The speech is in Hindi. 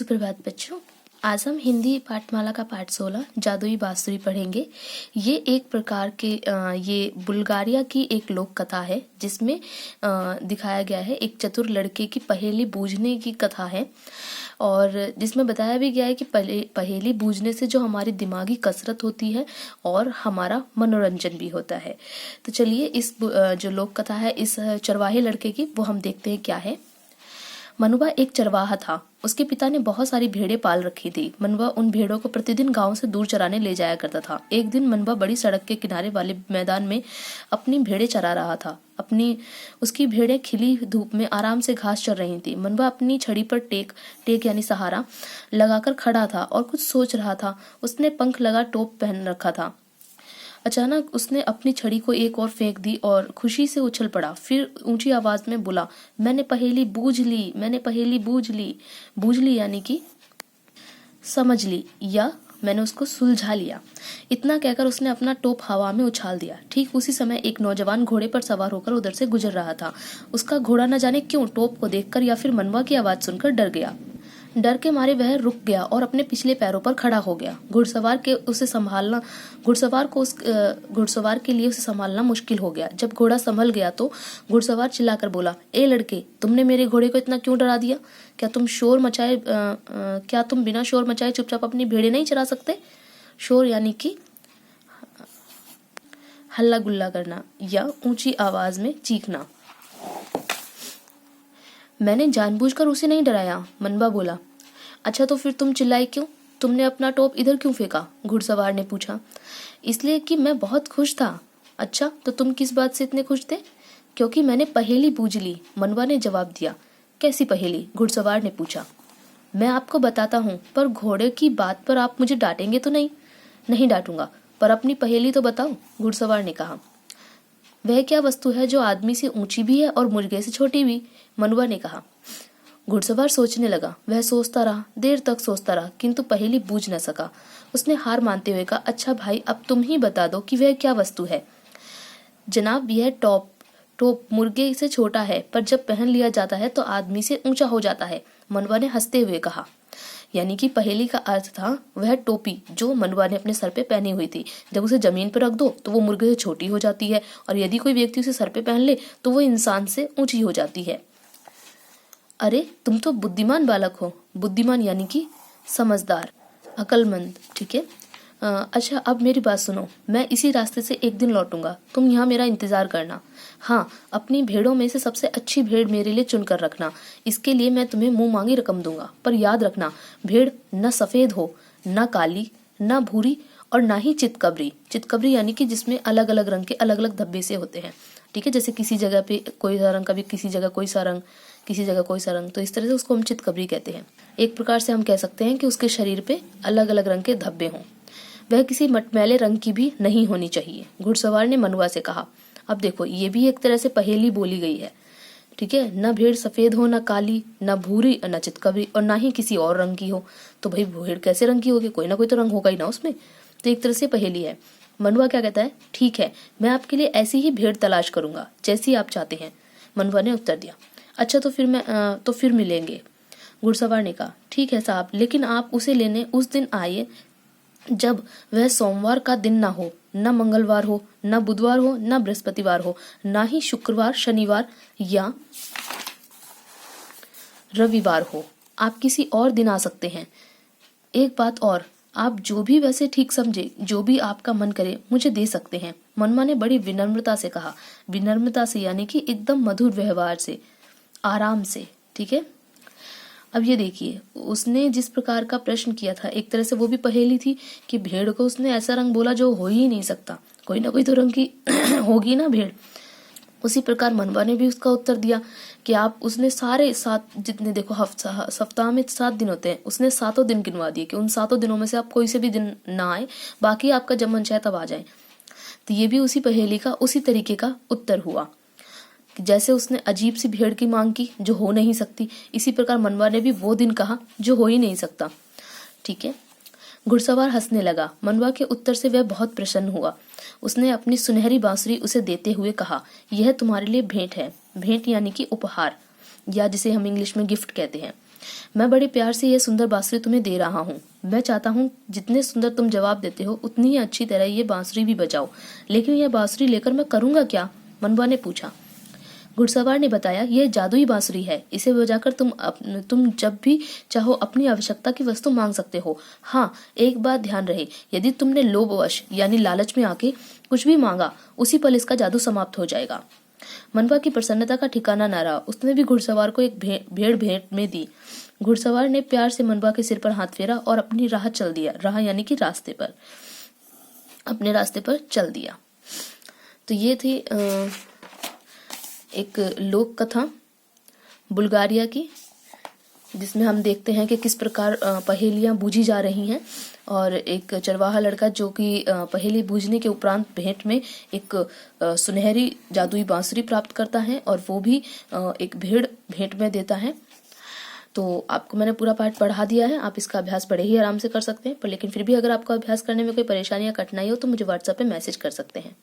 सुप्रभात बच्चों। आज हम हिंदी पाठमाला का पाठ 16 जादुई बांसुरी पढ़ेंगे। ये एक प्रकार के ये बुल्गारिया की एक लोक कथा है जिसमें दिखाया गया है एक चतुर लड़के की पहेली बूझने की कथा है और जिसमें बताया भी गया है कि पहेली बूझने से जो हमारी दिमागी कसरत होती है और हमारा मनोरंजन भी होता है। तो चलिए इस जो लोक कथा है इस चरवाहे लड़के की वो हम देखते हैं क्या है। मनुआ एक चरवाहा था। उसके पिता ने बहुत सारी भेड़ें पाल रखी थी। मनुआ उन भेड़ों को प्रतिदिन गांव से दूर चराने ले जाया करता था। एक दिन मनुआ बड़ी सड़क के किनारे वाले मैदान में अपनी भेड़ें चरा रहा था। उसकी भेड़ें खिली धूप में आराम से घास चर रही थी। मनुआ अपनी छड़ी पर टेक यानी सहारा लगाकर खड़ा था और कुछ सोच रहा था। उसने पंख लगा टोप पहन रखा था। अचानक उसने अपनी छड़ी को एक और फेंक दी और खुशी से उछल पड़ा। फिर ऊंची आवाज में बोला, मैंने पहेली बूझ ली, मैंने पहेली बूझ ली। बूझ ली यानी कि समझ ली या मैंने उसको सुलझा लिया। इतना कहकर उसने अपना टोप हवा में उछाल दिया। ठीक उसी समय एक नौजवान घोड़े पर सवार होकर उधर से गुजर रहा था। उसका घोड़ा न जाने क्यों टोप को देखकर या फिर मनुआ की आवाज सुनकर डर गया। डर के मारे वह रुक गया और अपने पिछले पैरों पर खड़ा हो गया। घुड़सवार के लिए उसे संभालना मुश्किल हो गया। जब घोड़ा संभल गया तो घुड़सवार चिल्लाकर बोला, ए लड़के, तुमने मेरे घोड़े को इतना क्यों डरा दिया? क्या तुम बिना शोर मचाए चुपचाप अपनी भेड़ें नहीं चरा सकते? शोर यानी कि हल्ला गुल्ला करना या ऊंची आवाज में चीखना। मैंने जानबूझकर उसे नहीं डराया, मनवा बोला। अच्छा तो फिर तुम चिल्लाई क्यों? तुमने अपना टोप इधर क्यों फेंका? घुड़सवार ने पूछा। इसलिए कि मैं बहुत खुश था। अच्छा तो तुम किस बात से इतने खुश थे? क्योंकि मैंने पहेली बूझ ली, मनवा ने जवाब दिया। कैसी पहेली? घुड़सवार ने पूछा। मैं आपको बताता हूँ, पर घोड़े की बात पर आप मुझे डांटेंगे तो नहीं? नहीं डांटूंगा, पर अपनी पहेली तो बताओ, घुड़सवार ने कहा। वह क्या वस्तु है जो आदमी से ऊंची भी है और मुर्गे से छोटी भी? मनुआ ने कहा। घुड़सवार सोचने लगा। वह सोचता रहा, देर तक सोचता रहा, किंतु पहेली बूझ न सका। उसने हार मानते हुए कहा, अच्छा भाई, अब तुम ही बता दो कि वह क्या वस्तु है। जनाब, यह टोप मुर्गे से छोटा है, पर जब पहन लिया जाता है तो आदमी से ऊंचा हो जाता है, मनुआ ने हंसते हुए कहा। यानी कि पहेली का अर्थ था वह टोपी जो मनुआ ने अपने सर पे पहनी हुई थी। जब उसे जमीन पर रख दो तो वो मुर्गे से छोटी हो जाती है और यदि कोई व्यक्ति उसे सर पे पहन ले तो वो इंसान से ऊंची हो जाती है। अरे तुम तो बुद्धिमान बालक हो। बुद्धिमान यानी कि समझदार, अक्लमंद, ठीक है। अच्छा अब मेरी बात सुनो। मैं इसी रास्ते से एक दिन लौटूंगा, तुम यहाँ मेरा इंतजार करना। हाँ, अपनी भेड़ों में से सबसे अच्छी भेड़ मेरे लिए चुनकर रखना। इसके लिए मैं तुम्हें मुंह मांगी रकम दूंगा, पर याद रखना भेड़ न सफेद हो, न काली, न भूरी और ना ही चितकबरी। चितकबरी यानी कि जिसमें अलग अलग रंग के अलग अलग धब्बे से होते हैं, ठीक है। जैसे किसी जगह पे कोई सा रंग, कभी किसी जगह कोई सा रंग, किसी जगह कोई सा रंग, तो इस तरह से उसको हम चितकबरी कहते हैं। एक प्रकार से हम कह सकते हैं कि उसके शरीर पे अलग अलग रंग के धब्बे हों। वह किसी मटमैले रंग की भी नहीं होनी चाहिए, घुड़सवार ने मनुआ से कहा। अब देखो, ये भी एक तरह से पहेली बोली गई है, ठीक है। न भेड़ सफेद हो, न काली, न भूरी, न चितकबरी और ना ही किसी और रंग की हो। तो भाई भेड़ कैसे रंग की होगी? कोई ना कोई तो रंग होगा ही ना उसमें। तो एक तरह से पहेली है। मनुआ क्या कहता है, ठीक है, मैं आपके लिए ऐसी ही भेड़ तलाश करूंगा जैसी आप चाहते हैं। मनुआ ने उत्तर दिया। अच्छा तो फिर मिलेंगे, घुड़सवार ने कहा। ठीक है साहब, लेकिन आप उसे लेने उस दिन आइए जब वह सोमवार का दिन ना हो, न मंगलवार हो, न बुधवार हो, न बृहस्पतिवार हो, ना ही शुक्रवार, शनिवार या रविवार हो। आप किसी और दिन आ सकते हैं। एक बात और, आप जो भी वैसे ठीक समझे, जो भी आपका मन करे, मुझे दे सकते हैं। मनुआ ने बड़ी विनम्रता से कहा। विनम्रता से यानी कि एकदम मधुर व्यवहार से, आराम से, ठीक है। अब ये देखिए, उसने जिस प्रकार का प्रश्न किया था, एक तरह से वो भी पहेली थी कि भेड़ को उसने ऐसा रंग बोला जो हो ही नहीं सकता, कोई ना कोई तो रंग की होगी ना भेड़। उसी प्रकार मनुआ ने भी उसका उत्तर दिया कि आप उसने सारे 7 जितने, देखो सप्ताह में 7 दिन होते हैं, उसने 7 दिन गिनवा दिए कि उन 7 दिनों में से आप कोई से भी दिन ना आए, बाकी आपका जब मन चाहे तब आ जाए। तो ये भी उसी पहेली का उसी तरीके का उत्तर हुआ। जैसे उसने अजीब सी भेड़ की मांग की जो हो नहीं सकती, इसी प्रकार मनुआ ने भी वो दिन कहा जो हो ही नहीं सकता, ठीक है। घुड़सवार हंसने लगा। मनुआ के उत्तर से वह बहुत प्रसन्न हुआ। उसने अपनी सुनहरी बांसुरी उसे देते हुए कहा, यह तुम्हारे लिए भेंट है। भेंट यानी कि उपहार, या जिसे हम इंग्लिश में गिफ्ट कहते हैं। मैं बड़े प्यार से यह सुंदर बांसुरी तुम्हें दे रहा हूँ। मैं चाहता हूँ जितने सुंदर तुम जवाब देते हो उतनी ही अच्छी तरह ये बांसुरी भी बजाओ। लेकिन यह बांसुरी लेकर मैं करूँगा क्या? मनवा ने पूछा। घुड़सवार ने बताया, यह जादुई बांसुरी है। इसे बजाकर तुम जब भी चाहो अपनी आवश्यकता की वस्तु मांग सकते हो। हाँ, एक बात ध्यान रहे, यदि तुमने लोभवश यानी लालच में आके कुछ भी मांगा, उसी पल इसका जादू समाप्त हो जाएगा। मनवा की प्रसन्नता का ठिकाना न रहा। उसने भी घुड़सवार को एक भेड़ भेंट में दी। घुड़सवार ने प्यार से मनवा के सिर पर हाथ फेरा और अपनी राह यानी कि अपने रास्ते पर चल दिया। तो ये थी एक लोक कथा बुल्गारिया की, जिसमें हम देखते हैं कि किस प्रकार पहेलियां बूझी जा रही हैं और एक चरवाहा लड़का जो कि पहेली बूझने के उपरांत भेंट में एक सुनहरी जादुई बांसुरी प्राप्त करता है और वो भी एक भेड़ भेंट में देता है। तो आपको मैंने पूरा पाठ पढ़ा दिया है, आप इसका अभ्यास बड़े ही आराम से कर सकते हैं। पर लेकिन फिर भी अगर आपको अभ्यास करने में कोई परेशानी या कठिनाई हो तो मुझे व्हाट्सएप पे मैसेज कर सकते हैं।